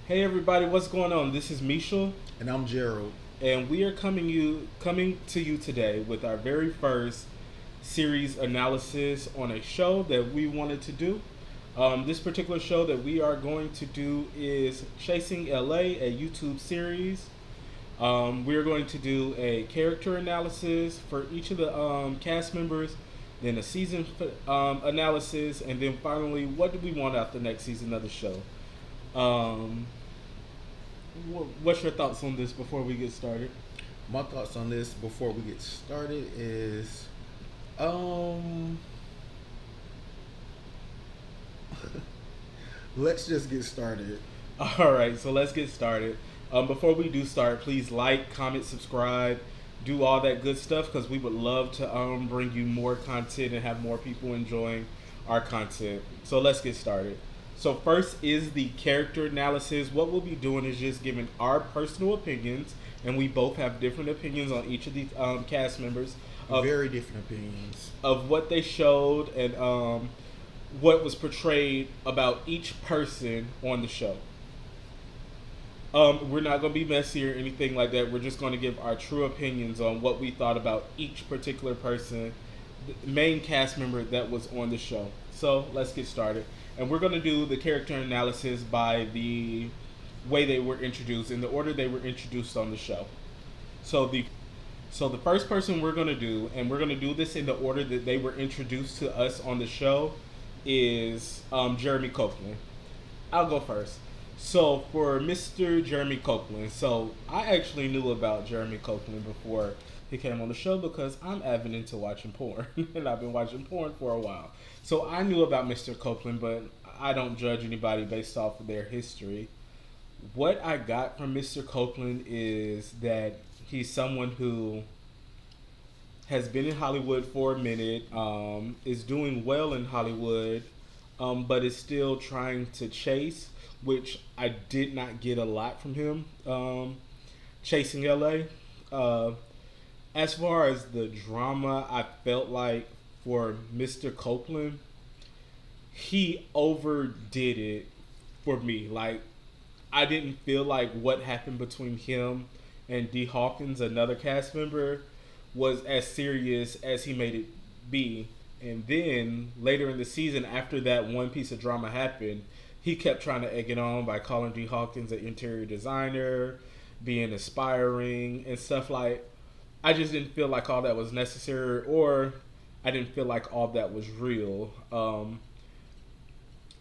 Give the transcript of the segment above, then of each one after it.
Hey everybody, what's going on? This is Michel, And I'm Gerald. and we are coming to you today with our very first series analysis on a show that we wanted to do. This particular show that we are going to do is Chasing LA, a YouTube series. We are going to do a character analysis for each of the cast members, then a season analysis, and then finally, what do we want out the next season of the show? Um, what's your thoughts on this before we get started? My thoughts on this before we get started is um let's just get started. All right, so let's get started. Before we do start, please like, comment, subscribe, do all that good stuff because we would love to bring you more content and have more people enjoying our content. So let's get started. So first is the character analysis. What we'll be doing is just giving our personal opinions, and we both have different opinions on each of these cast members of Very different opinions. what they showed and what was portrayed about each person on the show. We're not going to be messy or anything like that. We're just going to give our true opinions on what we thought about each particular person, the main cast member that was on the show. So let's get started. And we're going to do the character analysis by the way they were introduced, in the order they were introduced on the show. So the first person we're gonna do, and we're gonna do this in the order that they were introduced to us on the show, is Jeremy Copeland. I'll go first. So for Mr. Jeremy Copeland, so I actually knew about Jeremy Copeland before he came on the show because I'm avid into watching porn, and I've been watching porn for a while. So I knew about Mr. Copeland, but I don't judge anybody based off of their history. What I got from Mr. Copeland is that he's someone who has been in Hollywood for a minute, is doing well in Hollywood, but is still trying to chase, which I did not get a lot from him. Chasing LA. As far as the drama, I felt like for Mr. Copeland, he overdid it for me. Like, I didn't feel like what happened between him and D. Hawkins, another cast member, was as serious as he made it be. And then later in the season, after that one piece of drama happened, he kept trying to egg it on by calling D. Hawkins an interior designer, being aspiring, and stuff like. I just didn't feel like all that was necessary, or I didn't feel like all that was real.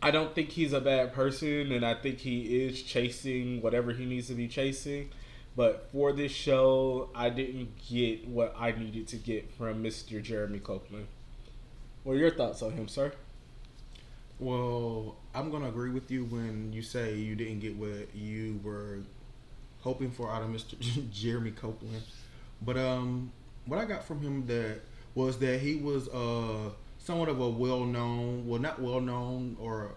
I don't think he's a bad person, and I think he is chasing whatever he needs to be chasing. But for this show, I didn't get what I needed to get from Mr. Jeremy Copeland. What are your thoughts on him, sir? Well, I'm gonna agree with you when you say you didn't get what you were hoping for out of Mr. Jeremy Copeland. But what I got from him that was that he was somewhat of a well known, well not well known, or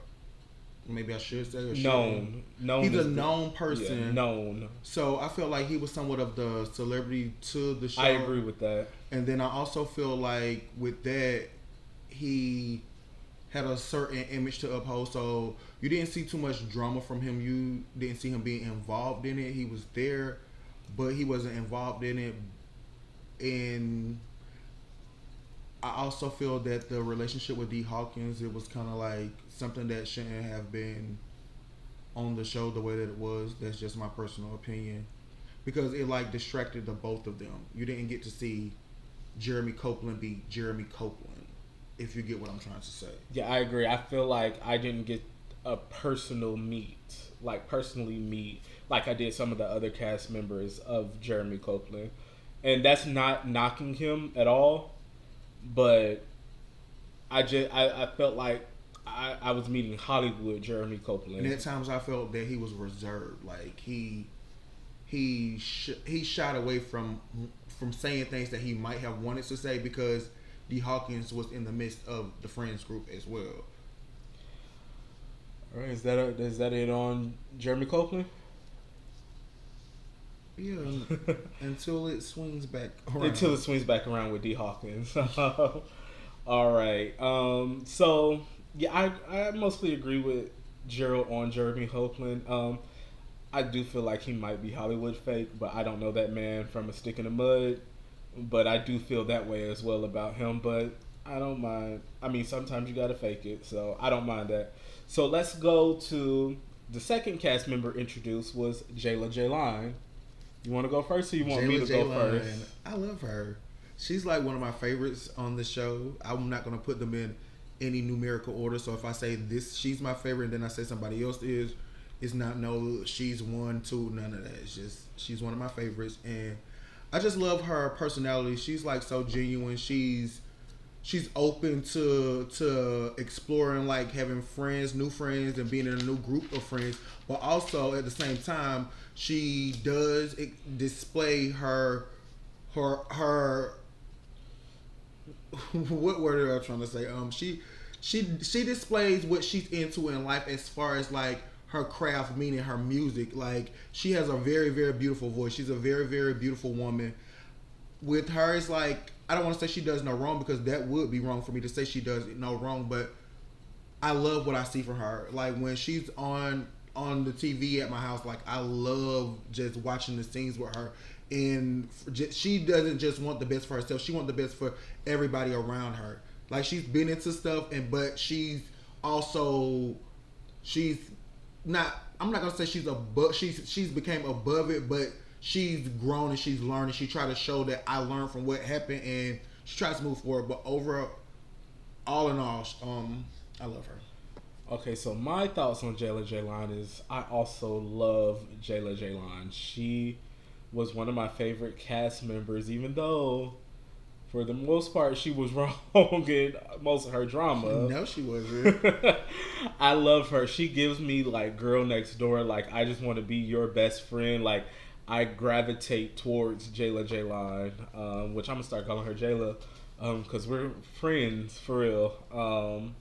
maybe I should say or shouldn't. Known He's a is known yeah, person. known. So I feel like he was somewhat of the celebrity to the show. I agree with that. And then I also feel like with that, he had a certain image to uphold. So you didn't see too much drama from him. You didn't see him being involved in it. He was there, but he wasn't involved in it. And I also feel that the relationship with D Hawkins, it was kind of like something that shouldn't have been on the show the way that it was. That's just my personal opinion, because it like distracted the both of them. You didn't get to see Jeremy Copeland be Jeremy Copeland, if you get what I'm trying to say. Yeah, I agree. I feel like I didn't get a personally meet, like I did some of the other cast members of Jeremy Copeland. And that's not knocking him at all, but I felt like I was meeting Hollywood Jeremy And Copeland. at times I felt that he was reserved, like he shied away from saying things that he might have wanted to say because D Hawkins was in the midst of the friends group as well. All right, is that it on Jeremy Copeland? Yeah, until it swings back Until around. it swings back around with D Hawkins. All right. So yeah, I mostly agree with Gerald on Jeremy Copeland. I do feel like he might be Hollywood fake, but I don't know that man from a stick in the mud. But I do feel that way as well about him. But I don't mind. I mean, sometimes you gotta fake it, so I don't mind that. So let's go to the second cast member introduced was Jayla J Line. You want to go first, or you want me to go first? I love her. She's like one of my favorites on the show. I'm not gonna put them in any numerical order. So if I say this, she's my favorite, and then I say somebody else is, it's not no. She's 1, 2, none of that. It's just she's one of my favorites, and I just love her personality. She's like so genuine. She's open to exploring, like having friends, new friends, and being in a new group of friends. But also at the same time, she does display her what word am I trying to say? She displays what she's into in life as far as like her craft, meaning her music. Like she has a very, very beautiful voice. She's a very, very beautiful woman. With her, it's like I don't want to say she does no wrong, because that would be wrong for me to say she does no wrong. But I love what I see from her. Like when she's on the TV at my house, like I love just watching the scenes with her. And she doesn't just want the best for herself. She wants the best for everybody around her. Like she's been into stuff, but she's not. I'm not gonna say she's became above it, but she's grown and she's learned. And she tried to show that I learned from what happened, and she tries to move forward. But overall, all in all, I love her. Okay, so my thoughts on Jayla J Line is I also love Jayla J Line. She was one of my favorite cast members, even though for the most part she was wrong in most of her drama. No, she wasn't. I love her. She gives me like girl next door. Like I just want to be your best friend. Like I gravitate towards Jayla J Line, which I'm gonna start calling her Jayla, because we're friends for real.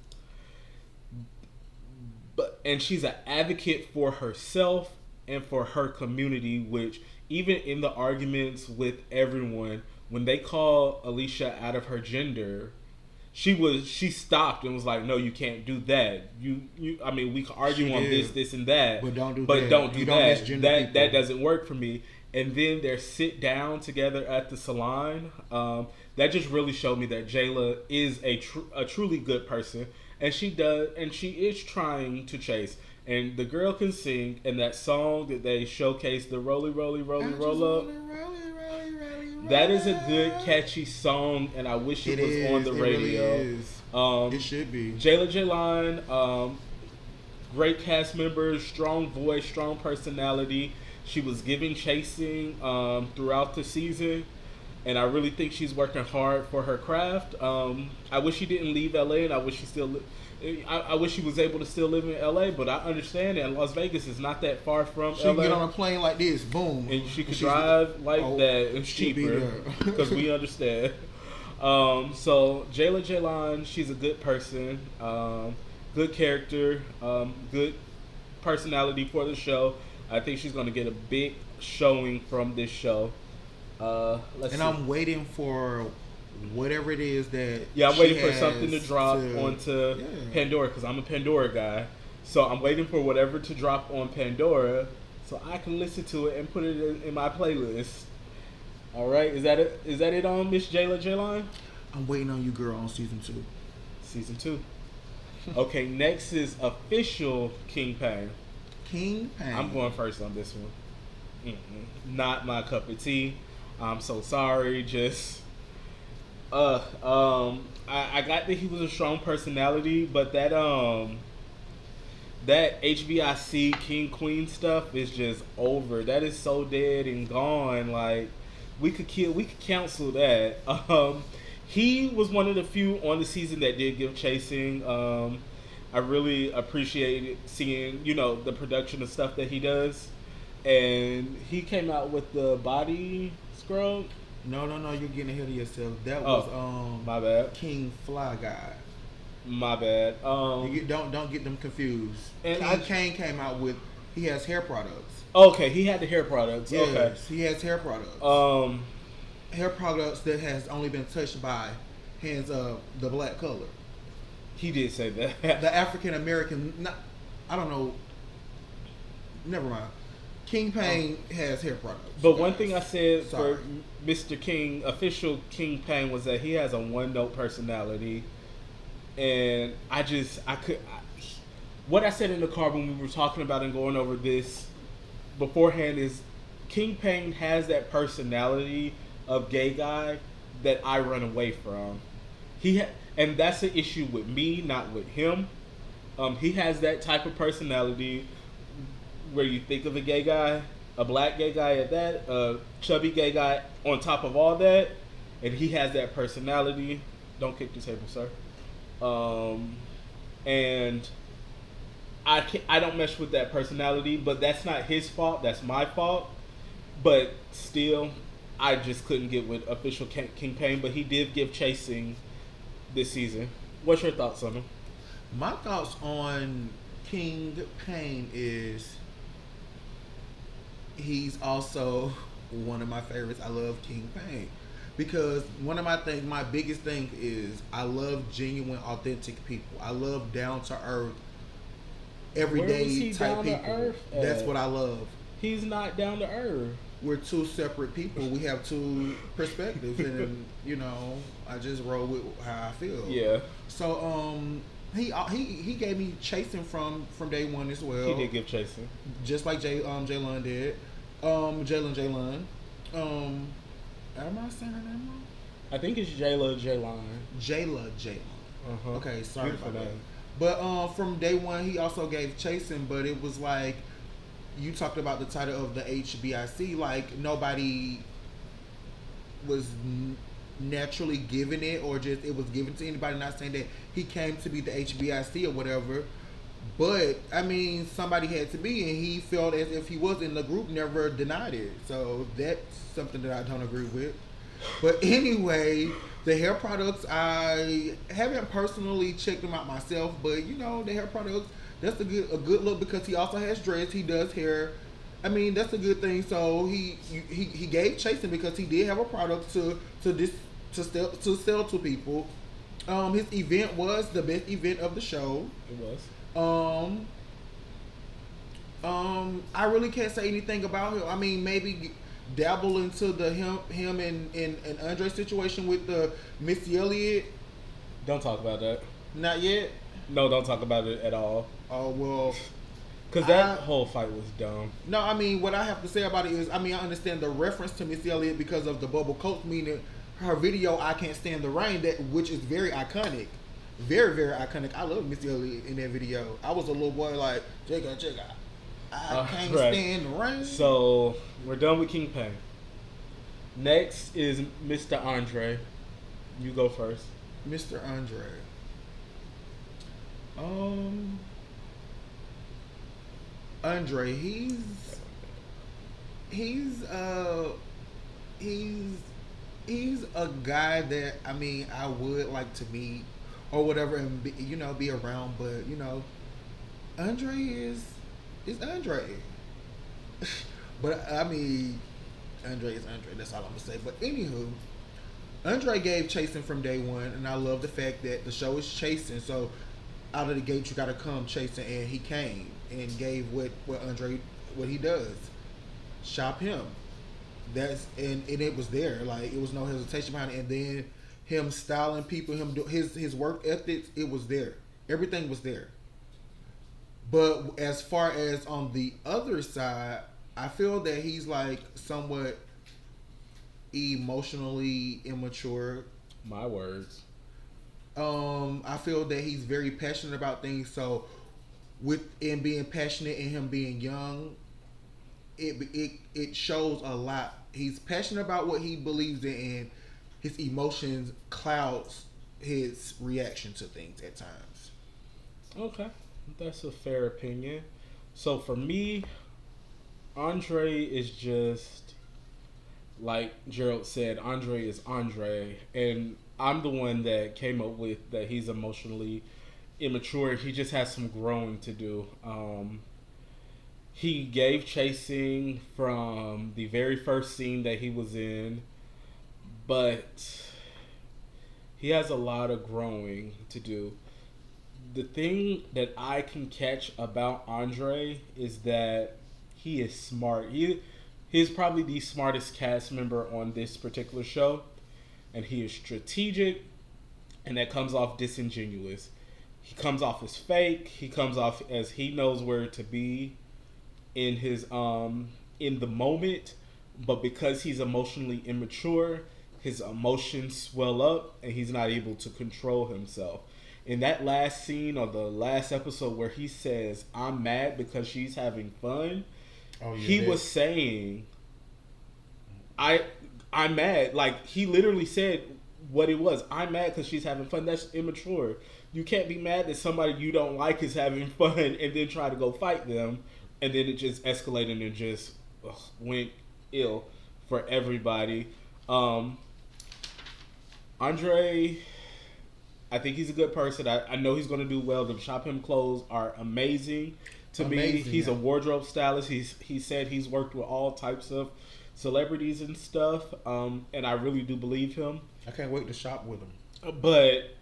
And she's an advocate for herself and for her community, which even in the arguments with everyone, when they call Alicia out of her gender, she stopped and was like, "No, you can't do that. I mean, we can argue on this, and that, but don't do but that. Don't do you that. Don't that doesn't work for me." And then they sit down together at the salon. That just really showed me that Jayla is a truly good person, and she is trying to chase. And the girl can sing, and that song that they showcased, the Rolly Rolly Rolly Roll Up. That is a good, catchy song, and I wish it was on the radio. Really is. It should be. Jayla J Line, great cast member, strong voice, strong personality. She was giving chasing throughout the season, and I really think she's working hard for her craft. I wish she didn't leave LA, and I wish I wish she was able to still live in LA, but I understand that Las Vegas is not that far from LA. She can get on a plane like this, boom. And she could drive like that. It's cheaper because we understand. So Jayla J Line, she's a good person, good character, good personality for the show. I think she's going to get a big showing from this show. I'm waiting for whatever it is that I'm waiting for something to drop onto Pandora, because I'm a Pandora guy. So I'm waiting for whatever to drop on Pandora so I can listen to it and put it in my playlist. All right, is that it on Miss Jayla J Line? I'm waiting on you, girl, on season 2. Season 2. Okay, next is official King-Pain. King-Pain. I'm going first on this one. Not my cup of tea. I'm so sorry. Just I got that he was a strong personality, but that HBIC King Queen stuff is just over. That is so dead and gone. Like we could cancel that. He was one of the few on the season that did give chasing. I really appreciated seeing, the production of stuff that he does. And he came out with the body scrub. No, you're getting ahead of yourself. That was my bad. King Fly Guy. My bad. Don't get them confused. And Kane came out with, he has hair products. Okay, he had the hair products. Yes, okay. He has hair products. Hair products that has only been touched by hands of the black color. He did say that. The African American, I don't know. Never mind. King Pain has hair products. But one thing I said Sorry. for Mr. King, official King Pain, was that he has a one-note personality, and what I said in the car when we were talking about and going over this beforehand is King Pain has that personality of gay guy that I run away from. And that's an issue with me, not with him. He has that type of personality where you think of a gay guy, a black gay guy at that, a chubby gay guy on top of all that, and he has that personality. Don't kick the table, sir. And I don't mesh with that personality, but that's not his fault. That's my fault. But still, I just couldn't get with official King Pain. But he did give Chasing this season. What's your thoughts on him? My thoughts on King Pain is he's also one of my favorites. I love King Pain because one of my biggest thing is I love genuine, authentic people. I love down to earth, everyday type people. That's what I love. He's not down to earth. We're two separate people. We have two perspectives, and I just roll with how I feel. Yeah. So he gave me Chasing from day one as well. He did give Chasing, just like Jaylon did. Jaylon. Am I saying her name wrong? I think it's Jayla. Uh-huh. Okay, sorry Beautiful about that. name. But from day one, he also gave Chasing, but it was like you talked about the title of the HBIC. Like nobody was naturally given it, or just it was given to anybody. Not saying that he came to be the HBIC or whatever, but I mean somebody had to be, and he felt as if he was in the group, never denied it. So that's something that I don't agree with. But anyway, the hair products, I haven't personally checked them out myself, but the hair products, that's a good look because he also has dreads. He does hair. I mean, that's a good thing. So he gave Chasing because he did have a product to sell to people. His event was the best event of the show. It was. I really can't say anything about him. I mean, maybe dabble into the him and Andre situation with the Missy Elliott. Don't talk about that. Not yet. No, don't talk about it at all. Oh well, because that whole fight was dumb. No, I mean what I have to say about it is, I mean I understand the reference to Missy Elliott because of the bubble coat, meaning her video "I Can't Stand the Rain," which is very iconic, very very iconic. I love Missy Elliott in that video. I was a little boy like, Jigga, I can't stand the rain. So we're done with King Pain. Next is Mr. Andre. You go first. Mr. Andre. Andre, he's a guy that I mean I would like to meet or whatever and be around, but Andre is Andre. But I mean Andre is Andre, that's all I'm gonna say. But anywho, Andre gave Chasing from day one, and I love the fact that the show is Chasing, so out of the gate you gotta come Chasing, and he came and gave what Andre what he does. Shop him. And it was there. Like it was no hesitation behind it. And then him styling people, him do his work ethics, it was there. Everything was there. But as far as on the other side, I feel that he's like somewhat emotionally immature. My words. I feel that he's very passionate about things. So, with him being passionate and him being young, it shows a lot. He's passionate about what he believes in, and his emotions clouds his reaction to things at times. Okay, that's a fair opinion. So for me, Andre is just like Gerald said. Andre is Andre, and I'm the one that came up with that he's emotionally immature. He just has some growing to do. He gave Chasing from the very first scene that he was in, but he has a lot of growing to do. The thing that I can catch about Andre is that he is smart. He's probably the smartest cast member on this particular show, and he is strategic, and that comes off disingenuous. He comes off as fake. He comes off as he knows where to be in his in the moment, but because he's emotionally immature, his emotions swell up and he's not able to control himself. In that last scene or the last episode where he says, "I'm mad because she's having fun," he was saying, I'm mad. Like, he literally said what it was. I'm mad because she's having fun. That's immature. You can't be mad that somebody you don't like is having fun and then try to go fight them, and then it just escalated and just went ill for everybody. Andre, I think he's a good person. I know he's going to do well. The Shop Him clothes are amazing. To me, he's a wardrobe stylist. He said he's worked with all types of celebrities and stuff, and I really do believe him. I can't wait to shop with him. But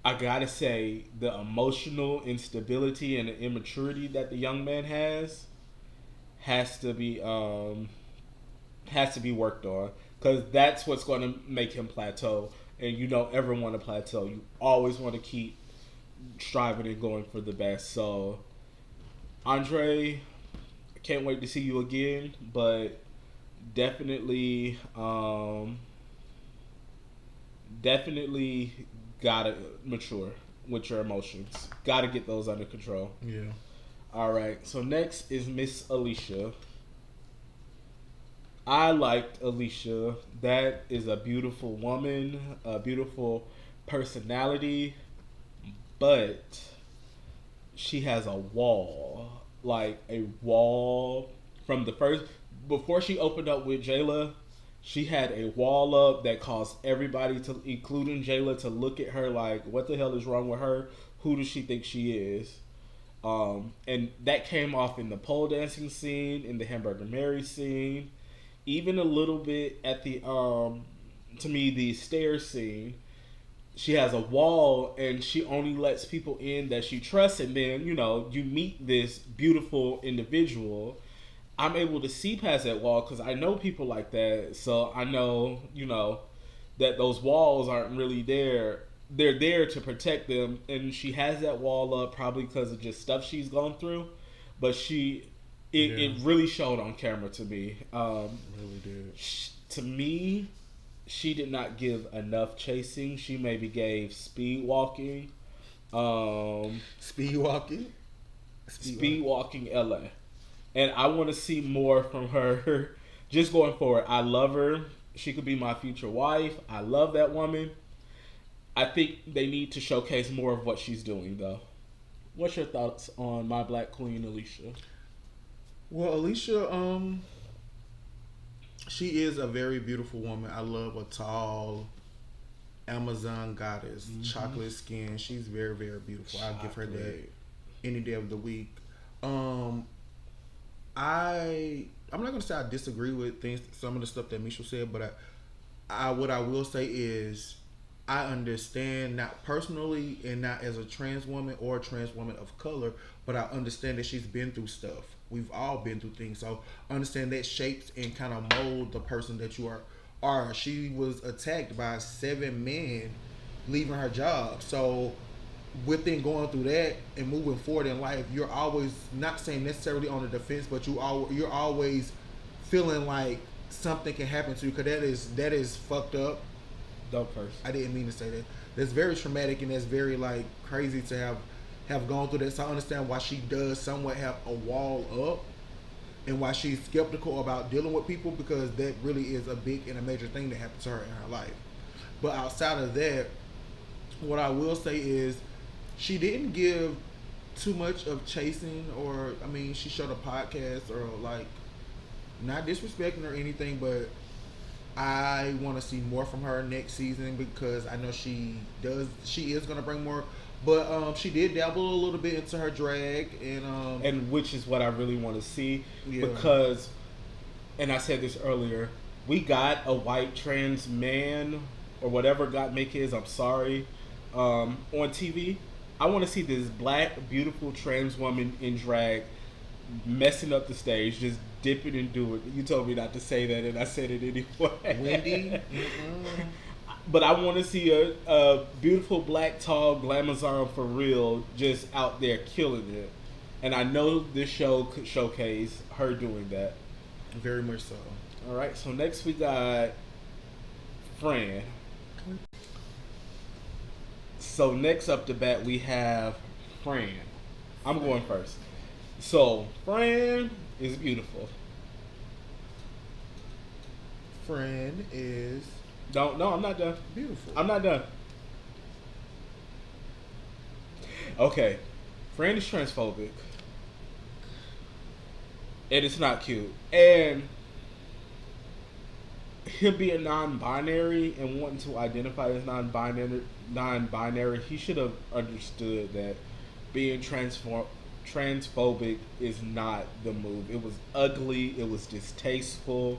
I gotta say, the emotional instability and the immaturity that the young man has to be worked on, because that's what's going to make him plateau. And you don't ever want to plateau. You always want to keep striving and going for the best. So, Andre, I can't wait to see you again, but definitely gotta mature with your emotions. Gotta get those under control. Yeah. All right. So next is Miss Alicia. I liked Alicia. That is a beautiful woman, a beautiful personality, but she has a wall. Like a wall from the first, before she opened up with Jayla, she had a wall up that caused everybody, to, including Jayla, to look at her like, what the hell is wrong with her? Who does she think she is? And that came off in the pole dancing scene, in the Hamburger Mary scene, even a little bit at the, to me, the stairs scene. She has a wall and she only lets people in that she trusts, and then, you know, you meet this beautiful individual. I'm able to see past that wall because I know people like that. So I know, you know, that those walls aren't really there. They're there to protect them. And she has that wall up probably because of just stuff she's gone through. But it really showed on camera to me. Really did. To me, she did not give enough chasing. She maybe gave speed walking. Speed walking LA. And I want to see more from her just going forward. I love her. She could be my future wife. I love that woman. I think they need to showcase more of what she's doing, though. What's your thoughts on my Black Queen, Alicia? Well, Alicia, she is a very beautiful woman. I love a tall Amazon goddess, chocolate skin. She's very, very beautiful. I'll give her that any day of the week. I'm not gonna say I disagree with some of the stuff that Misha said, but I what I will say is I understand, not personally and not as a trans woman or a trans woman of color, but I understand that she's been through stuff. We've all been through things, so I understand that shapes and kind of mold the person that you are. She was attacked by 7 men leaving her job, so within going through that and moving forward in life, you're always, not saying necessarily on the defense, but you're always feeling like something can happen to you, because that is fucked up. Dope person. I didn't mean to say that. That's very traumatic and that's very like crazy to have gone through that. So I understand why she does somewhat have a wall up and why she's skeptical about dealing with people, because that really is a big and a major thing that happened to her in her life. But outside of that, what I will say is she didn't give too much of chasing, or I mean, she showed a podcast, or like, not disrespecting or anything, but I want to see more from her next season, because I know she is going to bring more, but she did dabble a little bit into her drag, and which is what I really want to see, because, and I said this earlier, we got a white trans man or whatever God make is, I'm sorry, on TV. I want to see this black, beautiful trans woman in drag messing up the stage, just dipping and doing. You told me not to say that, and I said it anyway. Wendy. But I want to see a beautiful black tall glamazon for real, just out there killing it. And I know this show could showcase her doing that. Very much so. All right, so next we got Fran. So next up to bat we have Fran. I'm going first. So Fran is beautiful. Fran is No, I'm not done. beautiful. I'm not done. Okay, Fran is transphobic. And it's not cute. And him being non-binary and wanting to identify as non-binary, he should have understood that being transphobic is not the move. It was ugly. It was distasteful.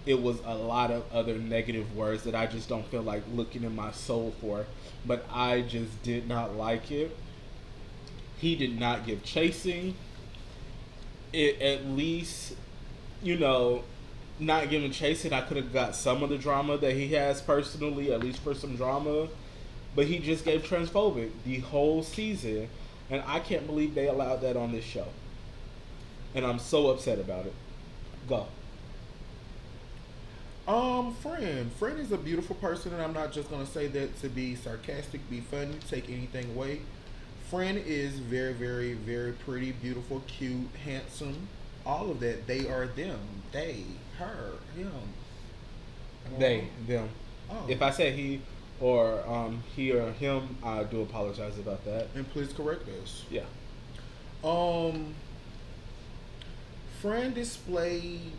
It was a lot of other negative words that I just don't feel like looking in my soul for. But I just did not like it. He did not give chasing. It at least, not giving chasing, I could have got some of the drama that he has personally, at least for some drama. But he just gave transphobic the whole season. And I can't believe they allowed that on this show. And I'm so upset about it. Go. Fran is a beautiful person, and I'm not just gonna say that to be sarcastic, be funny, take anything away. Fran is very, very, very pretty, beautiful, cute, handsome, all of that. They are them. They, her, him. They, them. Oh. If I say he or him, I do apologize about that. And please correct us. Yeah. Fran displayed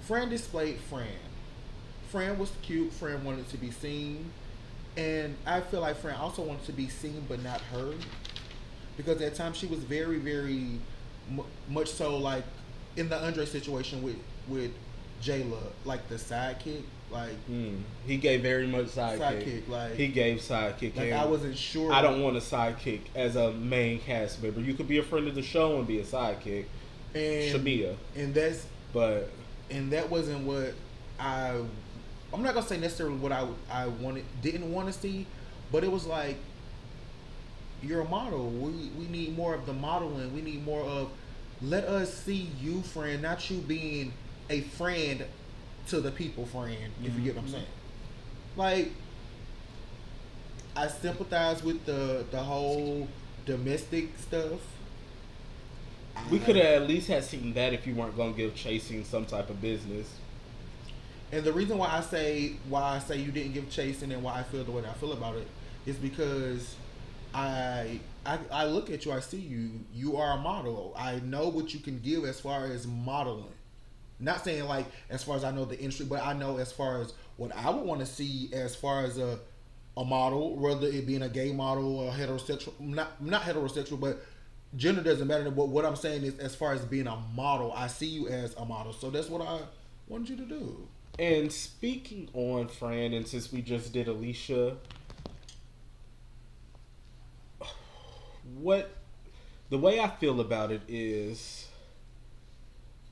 Fran displayed Fran. Fran was cute. Fran wanted to be seen. And I feel like Fran also wanted to be seen but not heard. Because at times she was very, very much so like in the Andre situation with Jayla, like the sidekick. Like he gave very much sidekick. Like he gave sidekick. Like I wasn't sure. I don't want a sidekick as a main cast member. You could be a friend of the show and be a sidekick. And Shabia. And that wasn't what I'm not gonna say necessarily what I didn't want to see, but it was like, you're a model. We need more of the modeling. We need more of, let us see you, friend, not you being a friend to the people, friend. If you get what I'm saying. Like, I sympathize with the whole domestic stuff. We could have at least had seen that if you weren't gonna give chasing some type of business. And the reason why I say you didn't give chasing and why I feel the way that I feel about it is because I look at you, I see you. You are a model. I know what you can give as far as modeling. Not saying like as far as I know the industry, but I know as far as what I would want to see as far as a model, whether it being a gay model or heterosexual, not heterosexual, but gender doesn't matter. But what I'm saying is, as far as being a model, I see you as a model. So that's what I wanted you to do. And speaking on Fran, and since we just did Alicia, the way I feel about it is,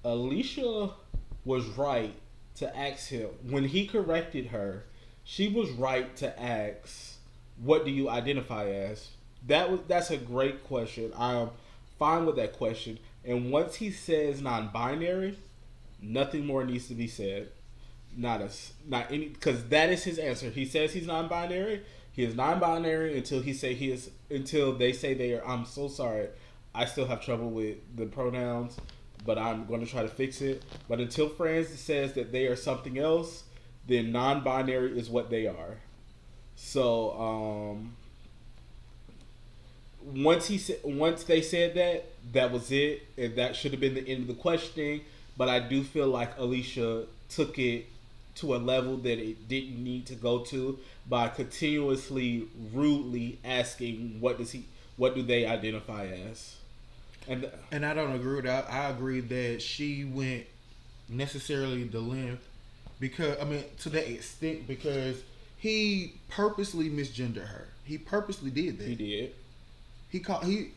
Alicia was right to ask him when he corrected her. She was right to ask, "What do you identify as?" That's a great question. I'm fine with that question. And once he says non-binary, nothing more needs to be said. Not any, because that is his answer. He says he's non-binary. He is non-binary until they say they are. I'm so sorry. I still have trouble with the pronouns, but I'm going to try to fix it. But until Fran says that they are something else, then non-binary is what they are. So once they said that, that was it, and that should have been the end of the questioning. But I do feel like Alicia took it to a level that it didn't need to go to by continuously rudely asking what do they identify as. And I don't agree with that. I agree that she went necessarily the length to that extent, because he purposely misgendered her. He purposely did that. He did.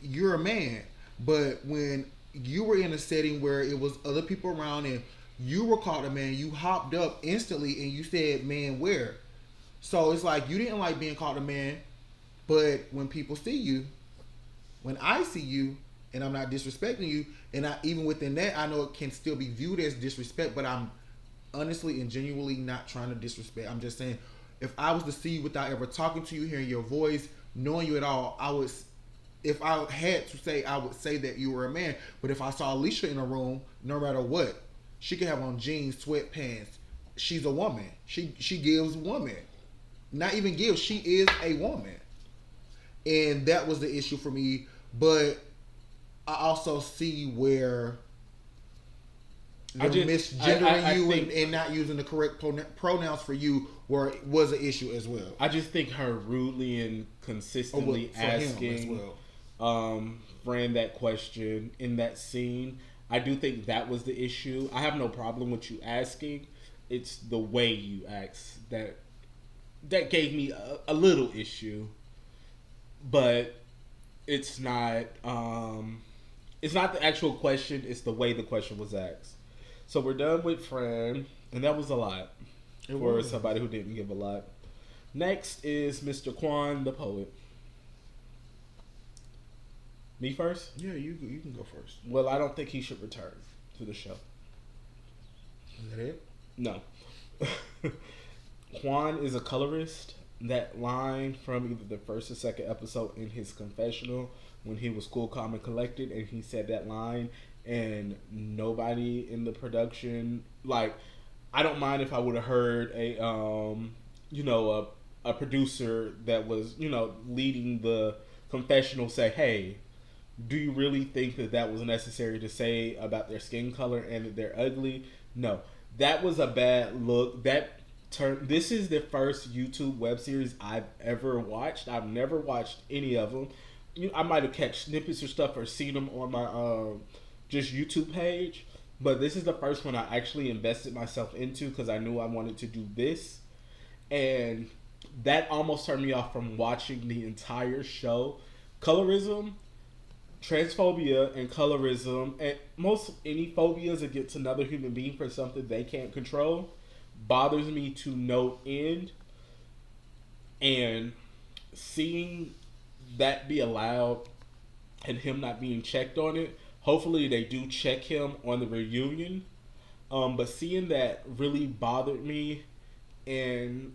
You're a man, but when you were in a setting where it was other people around and you were called a man, you hopped up instantly and you said, "Man, where?" So it's like you didn't like being called a man, but when people see you, when I see you, and I'm not disrespecting you, and even within that, I know it can still be viewed as disrespect, but I'm honestly and genuinely not trying to disrespect. I'm just saying, if I was to see you without ever talking to you, hearing your voice, knowing you at all, I would. If I had to say, I would say that you were a man. But if I saw Alicia in a room, no matter what, she could have on jeans, sweatpants. She's a woman. She gives woman. Not even gives. She is a woman. And that was the issue for me. But I also see where the misgendering you and not using the correct pronouns for you was an issue as well. I just think her rudely and consistently asking Fran that question in that scene, I do think that was the issue. I have no problem with you asking. It's the way you ask that gave me a little issue. But it's not the actual question, it's the way the question was asked. So we're done with Fran, and that was a lot for somebody who didn't give a lot. Next is Mr. Quan, the poet. Me first? Yeah, you can go first. Well, I don't think he should return to the show. Is that it? No. Quan is a colorist. That line from either the first or second episode in his confessional when he was cool, calm, and collected, and he said that line, and nobody in the production, like, I don't mind if I would have heard a producer that was, leading the confessional say, hey, do you really think that was necessary to say about their skin color and that they're ugly? No. That was a bad look. This is the first YouTube web series I've ever watched. I've never watched any of them. I might have catch snippets or stuff or seen them on my just YouTube page, but this is the first one I actually invested myself into because I knew I wanted to do this, and that almost turned me off from watching the entire show. Colorism, transphobia, and colorism, and most any phobias against another human being for something they can't control bothers me to no end, and seeing that be allowed and him not being checked on it, hopefully they do check him on the reunion, but seeing that really bothered me, and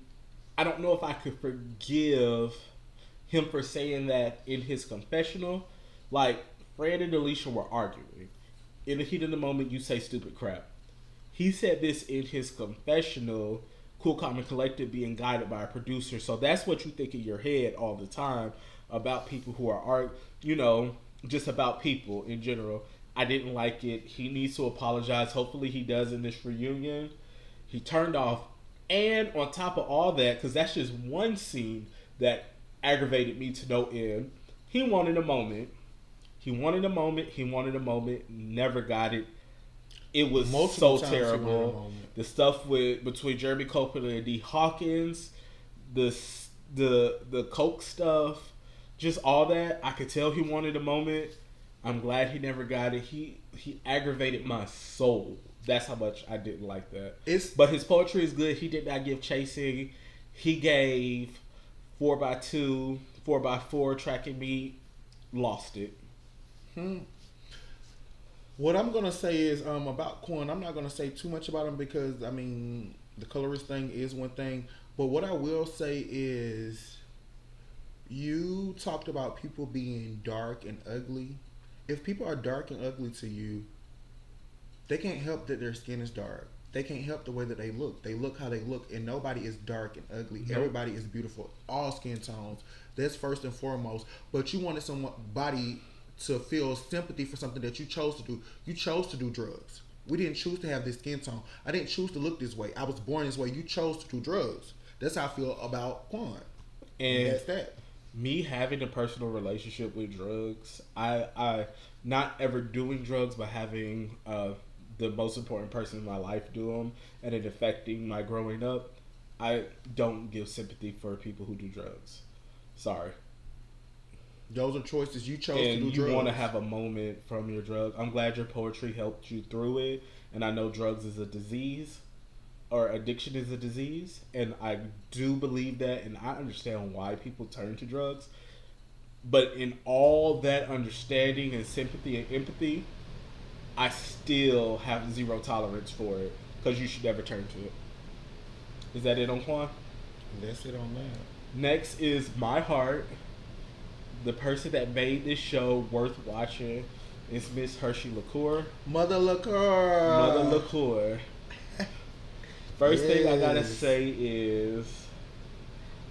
I don't know if I could forgive him for saying that in his confessional. Like, Fran and Alicia were arguing. In the heat of the moment, you say stupid crap. He said this in his confessional, cool, calm, and collected, being guided by a producer. So that's what you think in your head all the time about people who are, just about people in general. I didn't like it. He needs to apologize. Hopefully he does in this reunion. He turned off. And on top of all that, because that's just one scene that aggravated me to no end, he wanted a moment. Never got it. It was so terrible. The stuff between Jeremy Copeland and D. Hawkins, the coke stuff, just all that. I could tell he wanted a moment. I'm glad he never got it. He aggravated my soul. That's how much I didn't like that. But his poetry is good. He did not give chasing. He gave 4x2, 4x4 track and meet. Lost it. What I'm gonna say is about Quan. I'm not gonna say too much about him because the colorist thing is one thing. But what I will say is, you talked about people being dark and ugly. If people are dark and ugly to you, they can't help that their skin is dark. They can't help the way that they look. They look how they look, and nobody is dark and ugly. Nope. Everybody is beautiful. All skin tones. That's first and foremost. But you wanted somebody to feel sympathy for something that you chose to do. You chose to do drugs. We didn't choose to have this skin tone. I didn't choose to look this way. I was born this way. You chose to do drugs. That's how I feel about Quan. And that's that. Me having a personal relationship with drugs, I not ever doing drugs, but having the most important person in my life do them, and it affecting my growing up, I don't give sympathy for people who do drugs. Sorry. Those are choices you chose And to do you drugs. want to have a moment from your drug. I'm glad your poetry helped you through it. And I know drugs is a disease, or addiction is a disease. And I do believe that. And I understand why people turn to drugs. But in all that understanding and sympathy and empathy, I still have zero tolerance for it. Because you should never turn to it. Is that it on Quan? That's it on that. Next is My Heart. The person that made this show worth watching is Miss Hershey LaCour. Mother LaCour. Mother LaCour. First thing I gotta Yes. say is,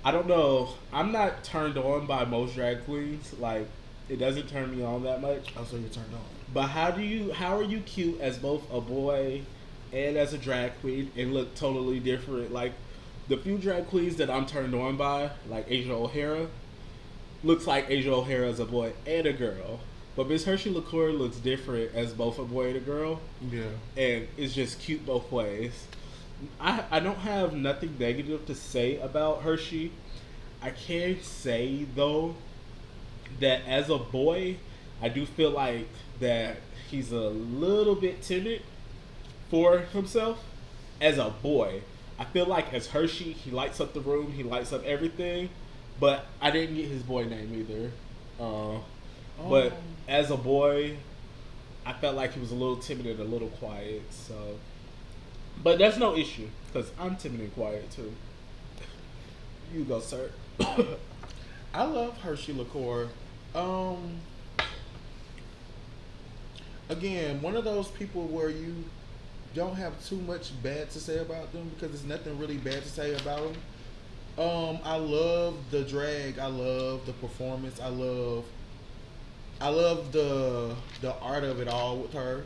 I don't know. I'm not turned on by most drag queens. Like, it doesn't turn me on that much. Oh, so you turned on. But how are you cute as both a boy and as a drag queen and look totally different? Like, the few drag queens that I'm turned on by, like Asia O'Hara, looks like Asia O'Hara as a boy and a girl. But Miss Hershey LaCour looks different as both a boy and a girl. Yeah. And it's just cute both ways. I don't have nothing negative to say about Hershey. I can say, though, that as a boy, I do feel like that he's a little bit timid for himself. As a boy, I feel like as Hershey, he lights up the room, he lights up everything. But I didn't get his boy name either. But as a boy, I felt like he was a little timid and a little quiet. So, but that's no issue because I'm timid and quiet too. You go, sir. I love Hershey LaCour. Again, one of those people where you don't have too much bad to say about them because there's nothing really bad to say about them. I love the drag. I love the performance. I love the art of it all with her.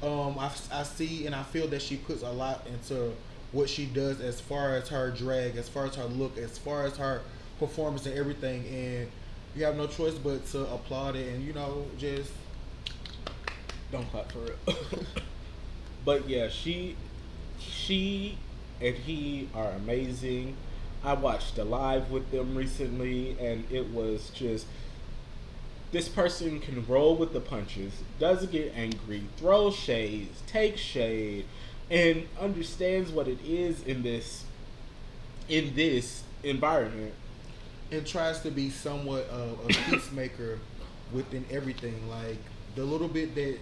I see and I feel that she puts a lot into what she does as far as her drag, as far as her look, as far as her performance and everything. And you have no choice but to applaud it and just Don't clap for it. But yeah, she and he are amazing. I watched a live with them recently, and it was just, this person can roll with the punches, doesn't get angry, throws shades, takes shade, and understands what it is in this environment. and tries to be somewhat of a peacemaker within everything. Like the little bit that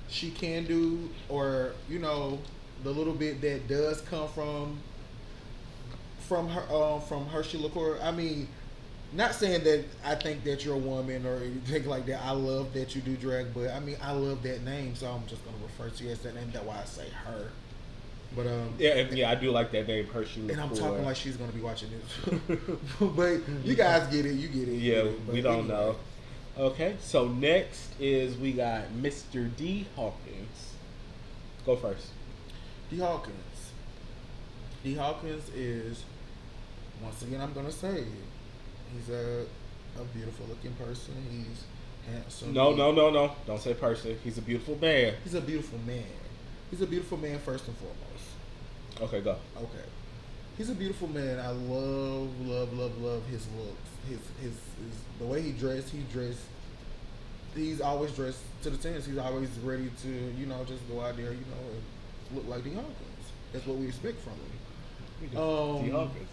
she can do, or the little bit that does come from her from Hershey LaCour. I mean, not saying that I think that you're a woman or anything like that. I love that you do drag, but I mean I love that name, so I'm just gonna refer to you as that name. That's why I say her. But Yeah, I do like that name, Hershey LaCour. and I'm talking like she's gonna be watching this. But you guys get it, you get it. Yeah, But we don't anyway. know. Okay, so next is we got Mr. D. Hawkins. Go first. D. Hawkins. D. Hawkins is, once again, I'm gonna say it. He's a beautiful looking person. He's handsome. No. Don't say person. He's a beautiful man. He's a beautiful man. He's a beautiful man first and foremost. Okay, go. Okay. He's a beautiful man. I love his looks. His the way he dressed. He's always dressed to the tens. He's always ready to, just go out there, and look like D. Hawkins. That's what we expect from him. D. Hawkins.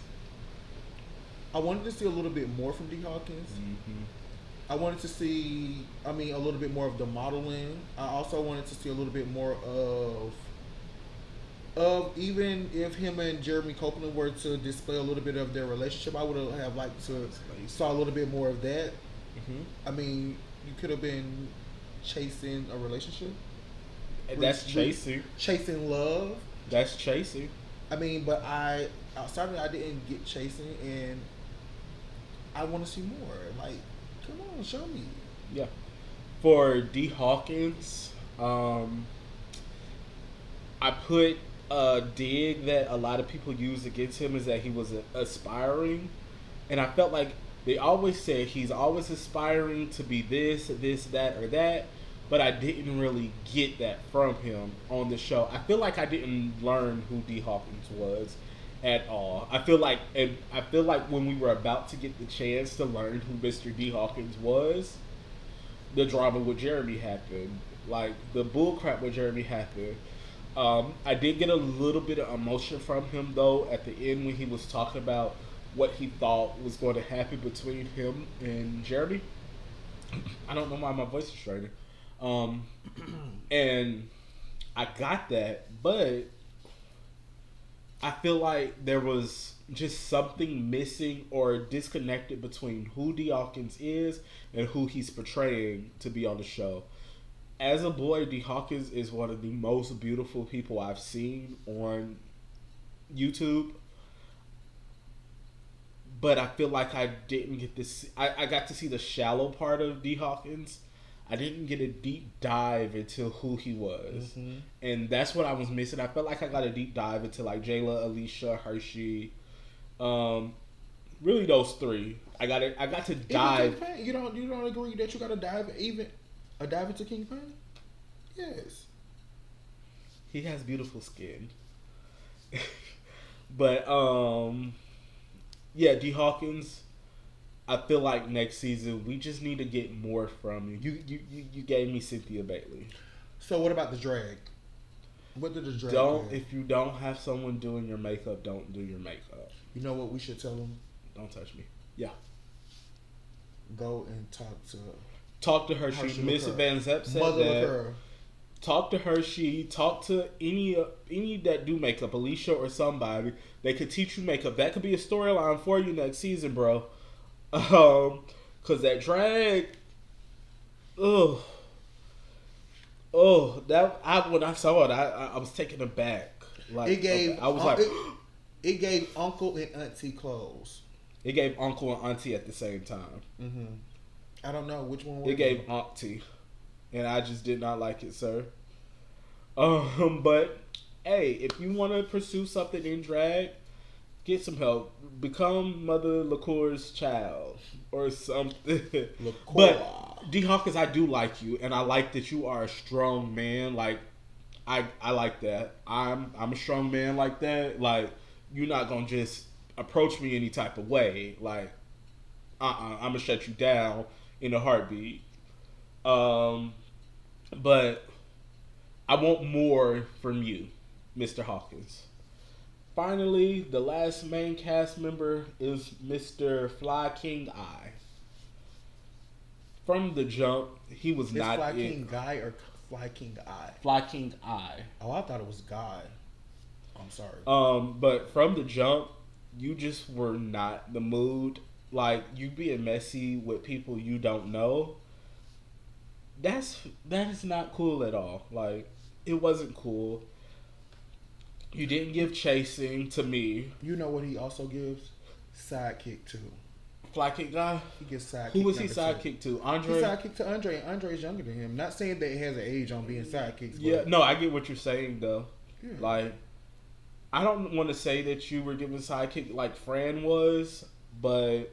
I wanted to see a little bit more from D. Hawkins. Mm-hmm. I wanted to see, a little bit more of the modeling. I also wanted to see a little bit more of even if him and Jeremy Copeland were to display a little bit of their relationship, I would have liked to saw a little bit more of that. Mm-hmm. I mean, you could have been chasing a relationship. And that's chasing. Chasing love. That's chasing. I mean, but outside of that, I didn't get chasing, and I want to see more. Like, come on, show me. Yeah. For D. Hawkins, I put a dig that a lot of people use against him is that he was aspiring. And I felt like they always said he's always aspiring to be this, that, or that. But I didn't really get that from him on the show. I feel like I didn't learn who D. Hawkins was. at all. I feel like when we were about to get the chance to learn who Mr. D. Hawkins was, the drama with Jeremy happened. Like the bullcrap with Jeremy happened. I did get a little bit of emotion from him though at the end when he was talking about what he thought was going to happen between him and Jeremy. I don't know why my voice is straining. Um, and I got that, but I feel like there was just something missing or disconnected between who D. Hawkins is and who he's portraying to be on the show. As a boy, D. Hawkins is one of the most beautiful people I've seen on YouTube. But I feel like I didn't get this. I got to see the shallow part of D. Hawkins. I didn't get a deep dive into who he was, and that's what I was missing. I felt like I got a deep dive into like Jayla, Alicia, Hershey, really those three. I got it. I got to dive. Even Kingpin, you don't agree that you got to dive into Kingpin? Yes. He has beautiful skin, but yeah, D. Hawkins. I feel like next season we just need to get more from you. You gave me Cynthia Bailey. So what about the drag? What did the drag? If you don't have someone doing your makeup, don't do your makeup. You know what we should tell them? Don't touch me. Yeah. Go and talk to her. She Miss Van Zepp said Mother that. Her. Talk to her. She talk to any that do makeup, Alicia or somebody. They could teach you makeup. That could be a storyline for you next season, bro. Cause that drag, that when I saw it, I was taken aback. Like it gave, I was like, it gave uncle and auntie clothes. It gave uncle and auntie at the same time. Mm-hmm. I don't know which one. It gave auntie, and I just did not like it, sir. But hey, if you want to pursue something in drag, get some help. Become Mother LaCour's child or something. But D. Hawkins, I do like you, and I like that you are a strong man. Like I like that. I'm a strong man like that. Like you're not gonna just approach me any type of way. Like I'm gonna shut you down in a heartbeat. But I want more from you, Mr. Hawkins. Finally, the last main cast member is Mr. Fly King Eye. From the jump, he was not Fly King Guy or Fly King Eye? Fly King Eye. Oh, I thought it was Guy. I'm sorry. But from the jump, you just were not the mood. Like you being messy with people you don't know. That is not cool at all. Like it wasn't cool. You didn't give chasing to me. You know what he also gives? Sidekick to. Fly Kick Guy? He gets sidekick. Who was he sidekick to? Andre? He's sidekick to Andre, and Andre's younger than him. Not saying that he has an age on being sidekicks. Yeah, no, I get what you're saying, though. Yeah. Like, I don't want to say that you were giving sidekick like Fran was, but,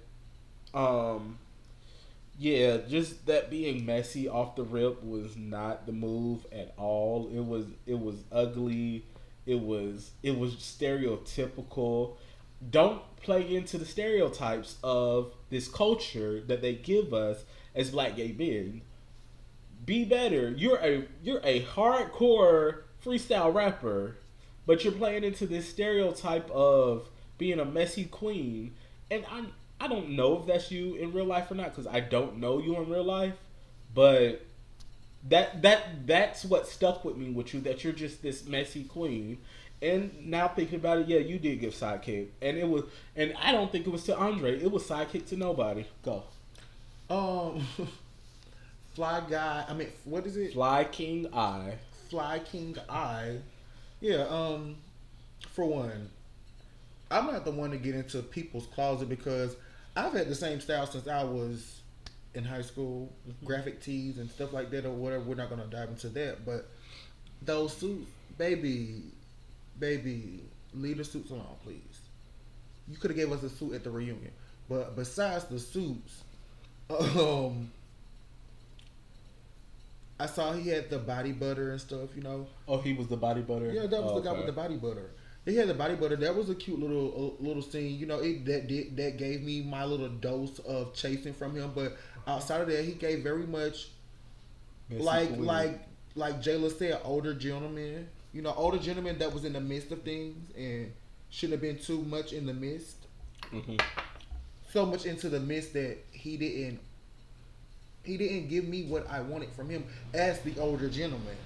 yeah, just that being messy off the rip was not the move at all. It was ugly. It was stereotypical. Don't play into the stereotypes of this culture that they give us as black gay men. Be better. You're a hardcore freestyle rapper, but you're playing into this stereotype of being a messy queen. And I don't know if that's you in real life or not, because I don't know you in real life, but that's what stuck with me with you, that you're just this messy queen. And now thinking about it, yeah, you did give sidekick, and I don't think it was to Andre. It was sidekick to nobody. Go. Fly Guy. I mean, what is it? Fly King Eye. Fly King Eye. Yeah. For one, I'm not the one to get into people's closet because I've had the same style since I was in high school, graphic tees and stuff like that or whatever. We're not gonna dive into that, but those suits, baby, leave the suits alone, please. You could have gave us a suit at the reunion, but besides the suits, I saw he had the body butter and stuff. You know. Oh, he was the body butter. Yeah, that was the guy with the body butter. He had the body butter. That was a cute little scene. You know, that gave me my little dose of chasing from him. But outside of that, he gave very much Messy like queen. like Jayla said, older gentleman. You know, older gentleman that was in the midst of things and shouldn't have been too much in the midst. Mm-hmm. So much into the midst that he didn't give me what I wanted from him as the older gentleman.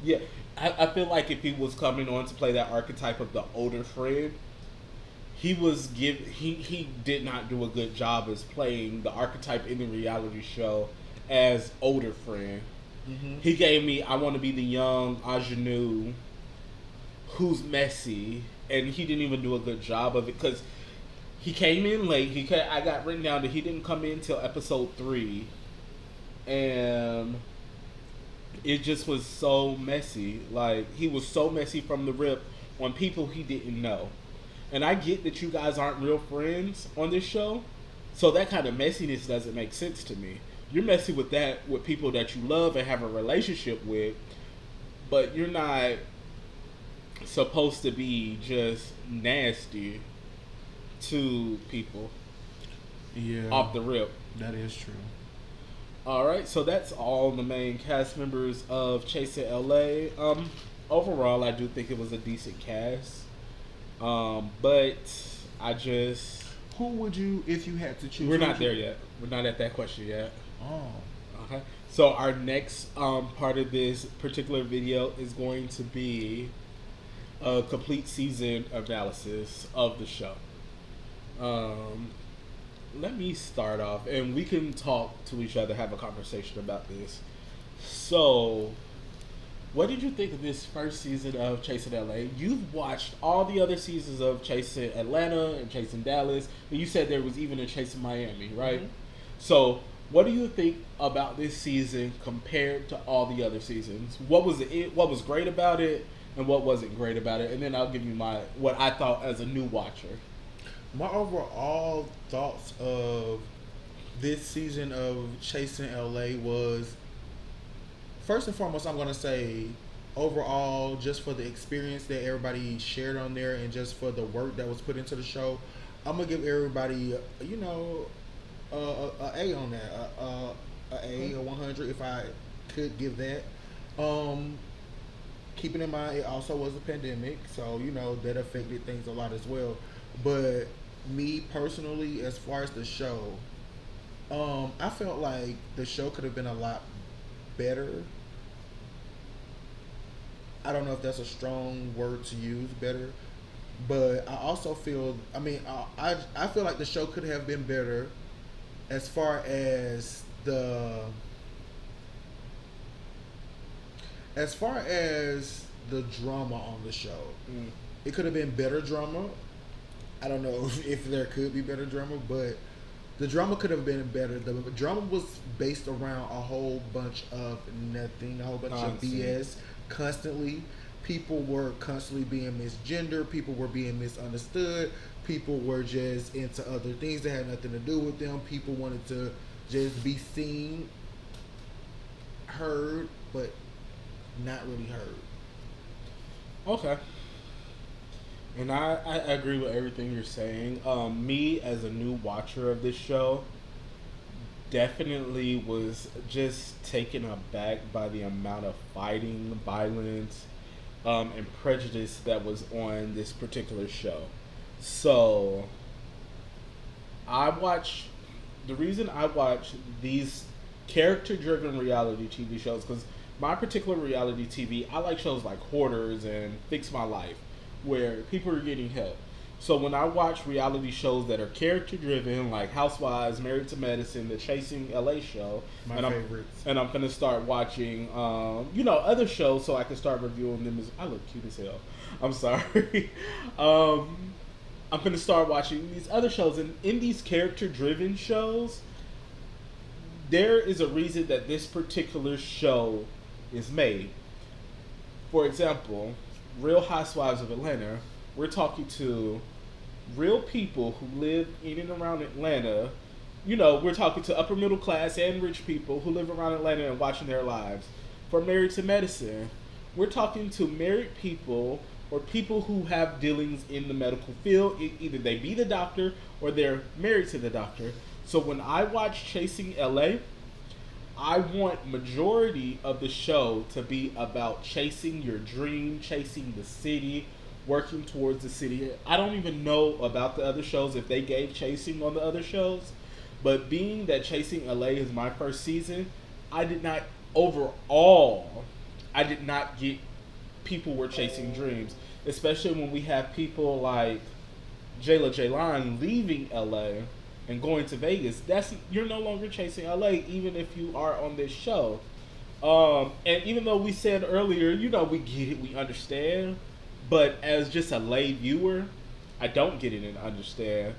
Yeah, I feel like if he was coming on to play that archetype of the older friend, he did not do a good job as playing the archetype in the reality show as older friend. Mm-hmm. He gave me I want to be the young ingenue who's messy, and he didn't even do a good job of it because he came in late. I got written down that he didn't come in till episode 3, and it just was so messy. Like, he was so messy from the rip on people he didn't know. And I get that you guys aren't real friends on this show, so that kind of messiness doesn't make sense to me. You're messy with people that you love and have a relationship with, but you're not supposed to be just nasty to people Yeah, off the rip. that is true. All right, so that's all the main cast members of Chasing LA. Overall, I do think it was a decent cast, but I just Who would you, if you had to choose? we're not there yet. We're not at that question yet. Oh, Okay. So our next part of this particular video is going to be a complete season analysis of the show. Let me start off, and we can talk to each other, have a conversation about this. So, what did you think of this first season of Chasing LA? You've watched all the other seasons of Chasing Atlanta and Chasing Dallas, and you said there was even a Chasing Miami, right? Mhm. So, what do you think about this season compared to all the other seasons? What was what was great about it, and what wasn't great about it? And then I'll give you what I thought as a new watcher. my overall thoughts of this season of Chasing LA was, first and foremost, I'm gonna say overall, just for the experience that everybody shared on there, and just for the work that was put into the show, I'm gonna give everybody, you know, a A on that, a 100 if I could give that. Keeping in mind it also was a pandemic, so you know that affected things a lot as well. But me personally, as far as the show, I felt like the show could have been a lot better. I don't know if that's a strong word to use, better, but I also feel. I mean, I feel like the show could have been better as far as the drama on the show. Mm. It could have been better drama. I don't know if there could be better drama, but the drama could have been better. The drama was based around a whole bunch of nothing, a whole bunch of BS. Constantly, people were constantly being misgendered. People were being misunderstood. People were just into other things that had nothing to do with them. People wanted to just be seen, heard, but not really heard. Okay. And I agree with everything you're saying. Me, as a new watcher of this show, definitely was just taken aback by the amount of fighting, violence, and prejudice that was on this particular show. So, the reason I watch these character driven reality TV shows, because my particular reality TV, I like shows like Hoarders and Fix My Life, where people are getting help. So when I watch reality shows that are character driven, like Housewives, Married to Medicine, the Chasing LA show, My and favorites. I'm gonna start watching, other shows so I can start reviewing them. I look cute as hell. I'm sorry. I'm gonna start watching these other shows, and in these character driven shows, there is a reason that this particular show is made. For example, Real Housewives of Atlanta, we're talking to real people who live in and around Atlanta. You know, we're talking to upper middle class and rich people who live around Atlanta and watching their lives. For Married to Medicine, we're talking to married people or people who have dealings in the medical field. Either they be the doctor or they're married to the doctor. So when I watch Chasing LA, I want majority of the show to be about chasing your dream, chasing the city, working towards the city. I don't even know about the other shows if they gave chasing on the other shows, but being that Chasing LA is my first season, I did not overall. I did not get people were chasing dreams, especially when we have people like Jayla Jaylon leaving LA and going to Vegas. That's you're no longer chasing LA, even if you are on this show. And even though we said earlier, we get it, we understand, but as just a lay viewer, I don't get it and understand.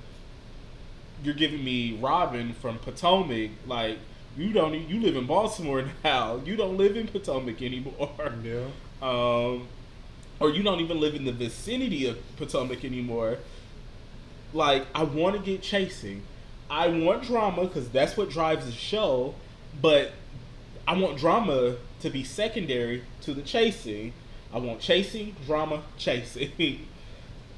You're giving me Robin from Potomac, like you live in Baltimore now. You don't live in Potomac anymore. Yeah. Or you don't even live in the vicinity of Potomac anymore. Like, I want to get chasing. I want drama because that's what drives the show, but I want drama to be secondary to the chasing. I want chasing, drama, chasing.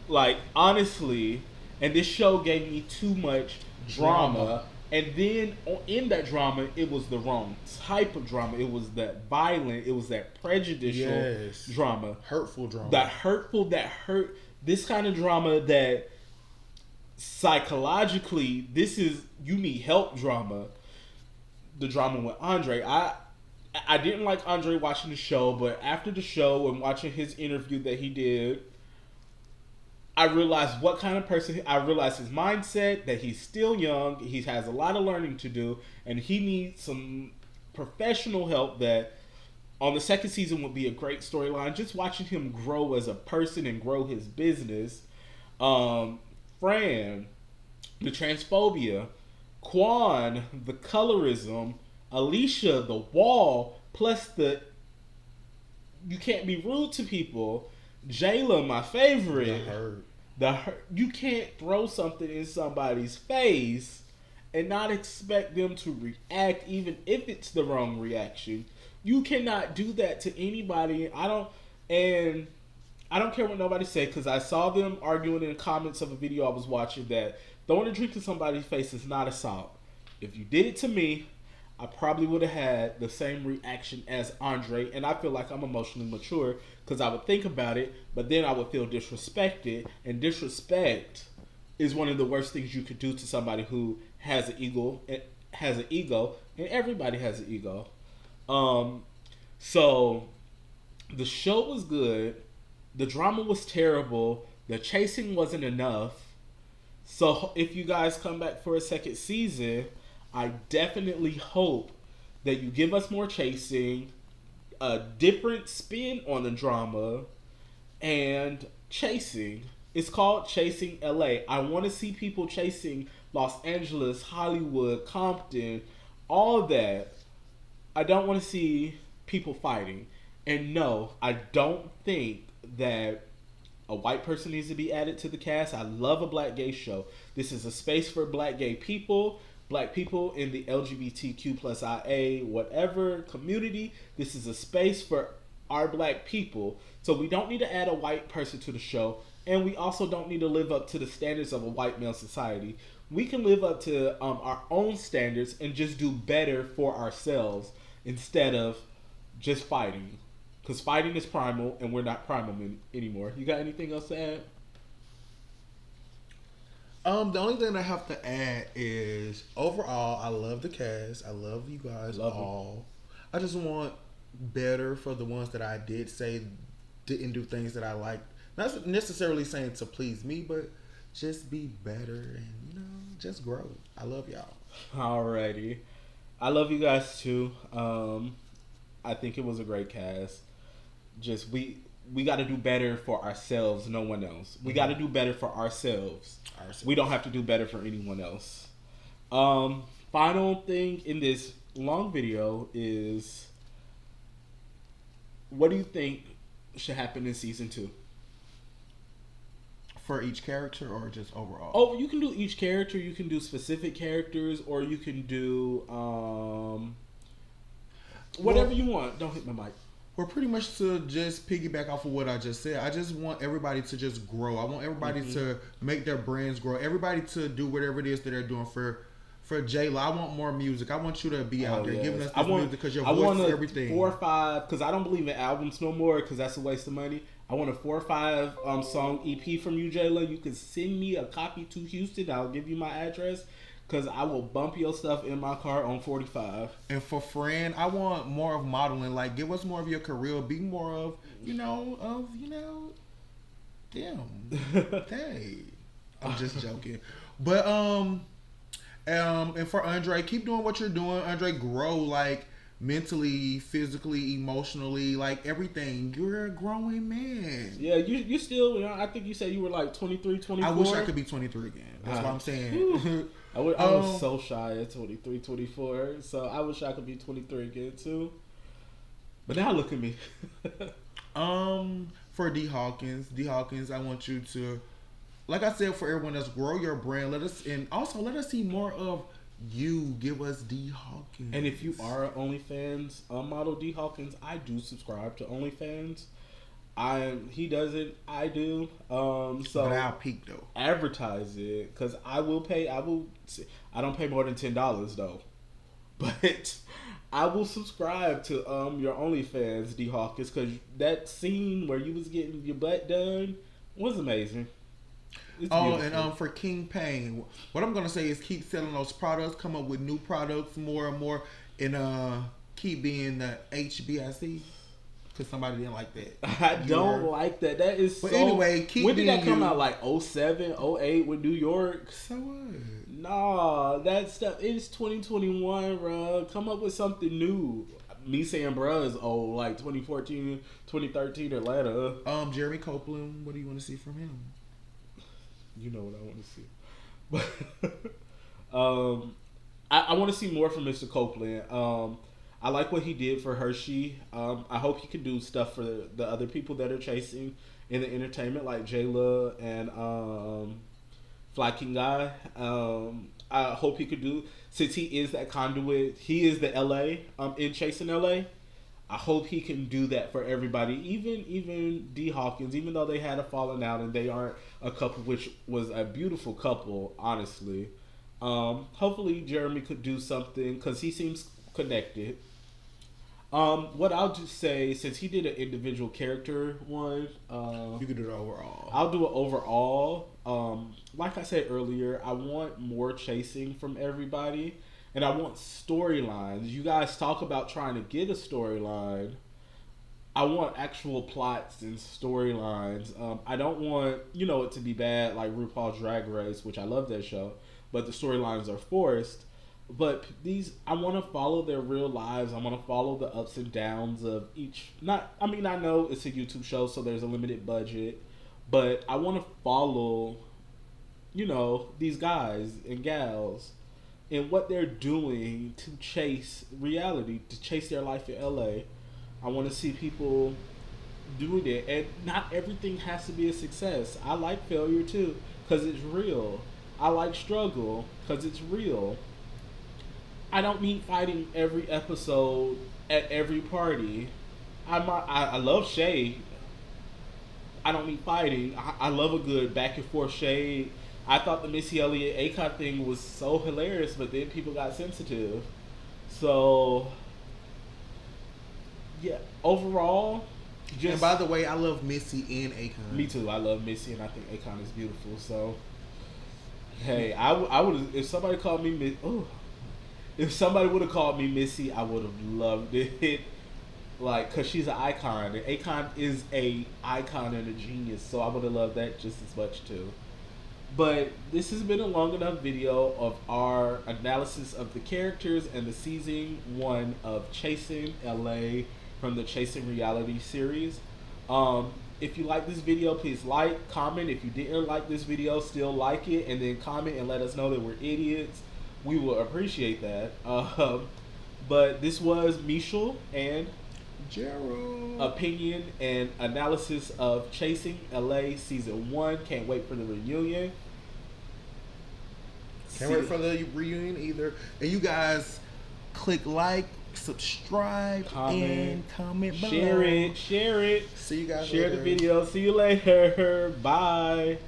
Like, honestly, and this show gave me too much drama. And then in that drama, it was the wrong type of drama. It was that violent, it was that prejudicial drama. Hurtful drama. That hurt. This kind of drama that psychologically, this is, you need help drama. The drama with Andre. I didn't like Andre watching the show, but after the show and watching his interview that he did, I realized what kind of person. I realized his mindset, that he's still young, he has a lot of learning to do, and he needs some professional help. That on the second season would be a great storyline. Just watching him grow as a person and grow his business. Fran, the transphobia, Quan, the colorism, Alicia, the wall, plus the you can't be rude to people. Jayla, my favorite. The hurt. You can't throw something in somebody's face and not expect them to react, even if it's the wrong reaction. You cannot do that to anybody. I don't care what nobody said, because I saw them arguing in the comments of a video I was watching that throwing a drink in somebody's face is not assault. If you did it to me, I probably would have had the same reaction as Andre, and I feel like I'm emotionally mature because I would think about it, but then I would feel disrespected, and disrespect is one of the worst things you could do to somebody who has an ego. And everybody has an ego. So the show was good. The drama was terrible. The chasing wasn't enough. So if you guys come back for a second season, I definitely hope that you give us more chasing, a different spin on the drama, and chasing. It's called Chasing LA. I want to see people chasing Los Angeles, Hollywood, Compton, all that. I don't want to see people fighting. And no, I don't think that a white person needs to be added to the cast. I love a black gay show. This is a space for black gay people, black people in the LGBTQ plus IA whatever community. This is a space for our black people. So we don't need to add a white person to the show, and we also don't need to live up to the standards of a white male society. We can live up to our own standards and just do better for ourselves instead of just fighting. Because fighting is primal, and we're not primal anymore. You got anything else to add? The only thing I have to add is, overall, I love the cast. I love you guys all. I just want better for the ones that I did say didn't do things that I liked. Not necessarily saying to please me, but just be better and, just grow. I love y'all. Alrighty. I love you guys too. I think it was a great cast. Just we got to do better for ourselves, no one else. We got to do better for ourselves. We don't have to do better for anyone else. Final thing in this long video is, what do you think should happen in season 2? For each character or just overall? Oh, you can do each character. You can do specific characters, or you can do whatever you want. Don't hit my mic. Well, pretty much to just piggyback off of what I just said, I just want everybody to just grow. I want everybody to make their brands grow. Everybody to do whatever it is that they're doing for J-Lo. I want more music. I want you to be out there giving us this music because your voice is everything. 4 or 5, because I don't believe in albums no more because that's a waste of money. I want a 4 or 5 song EP from you, J-Lo. You can send me a copy to Houston. I'll give you my address. Because I will bump your stuff in my car on 45. And for Fran, I want more of modeling. Like, give us more of your career. Be more of, them. Hey. I'm just joking. But, and for Andre, keep doing what you're doing. Andre, grow, like, mentally, physically, emotionally, like, everything. You're a growing man. Yeah, you still, I think you said you were like 23, 24. I wish I could be 23 again. That's what I'm saying. I was so shy at 23, 24. So I wish I could be 23 again too. But now look at me. For D Hawkins, I want you to, like I said, for everyone else, grow your brand. Let us see more of you. Give us D Hawkins. And if you are OnlyFans model D Hawkins, I do subscribe to OnlyFans. He does it. I do. So but I'll peak though. Advertise it because I will pay. I don't pay more than $10 though, but I will subscribe to your OnlyFans, D Hawkins, because that scene where you was getting your butt done was amazing. And for King Payne, what I'm gonna say is keep selling those products. Come up with new products more and more, and keep being the HBIC. Because somebody didn't like that. I don't like that. That is but so... anyway, keep when did that come you... out? Like 07, 08 with New York? So what? Nah, that stuff... It's 2021, bro. Come up with something new. Me saying bruh is old. Like 2014, 2013 Atlanta. Jeremy Copeland, what do you want to see from him? You know what I want to see. But I want to see more from Mr. Copeland. I like what he did for Hershey. I hope he can do stuff for the other people that are chasing in the entertainment, like J-Lo and Fly King Guy. I hope he could do, since he is that conduit, he is the LA in Chasing LA. I hope he can do that for everybody, even D Hawkins, even though they had a falling out and they aren't a couple, which was a beautiful couple, honestly. Hopefully Jeremy could do something because he seems connected. What I'll just say, since he did an individual character one, you can do it overall. I'll do it overall. Like I said earlier, I want more chasing from everybody, and I want storylines. You guys talk about trying to get a storyline. I want actual plots and storylines. I don't want it to be bad like RuPaul's Drag Race, which I love that show, but the storylines are forced. But I want to follow their real lives. I want to follow the ups and downs of each. I know it's a YouTube show, so there's a limited budget, but I want to follow, these guys and gals and what they're doing to chase reality, to chase their life in LA. I want to see people doing it, and not everything has to be a success. I like failure too, because it's real. I like struggle, because it's real. I don't need fighting every episode at every party. I love shade. I don't need fighting. I love a good back and forth shade. I thought the Missy Elliott Akon thing was so hilarious, but then people got sensitive. So, yeah, overall, and by the way, I love Missy and Akon. Me too. I love Missy, and I think Akon is beautiful. So, hey, I would, if somebody called me if somebody would have called me Missy, I would have loved it. Like, because she's an icon. And Akon is a icon and a genius. So I would have loved that just as much, too. But this has been a long enough video of our analysis of the characters and the season 1 of Chasing LA from the Chasing Reality series. If you like this video, please like, comment. If you didn't like this video, still like it. And then comment and let us know that we're idiots. We will appreciate that. But this was Michel and Gerald. Opinion and analysis of Chasing LA Season 1. Can't wait for the reunion. Can't wait for the reunion either. And you guys click like, subscribe, and comment below. Share it. See you guys Share later. the video. See you later. Bye.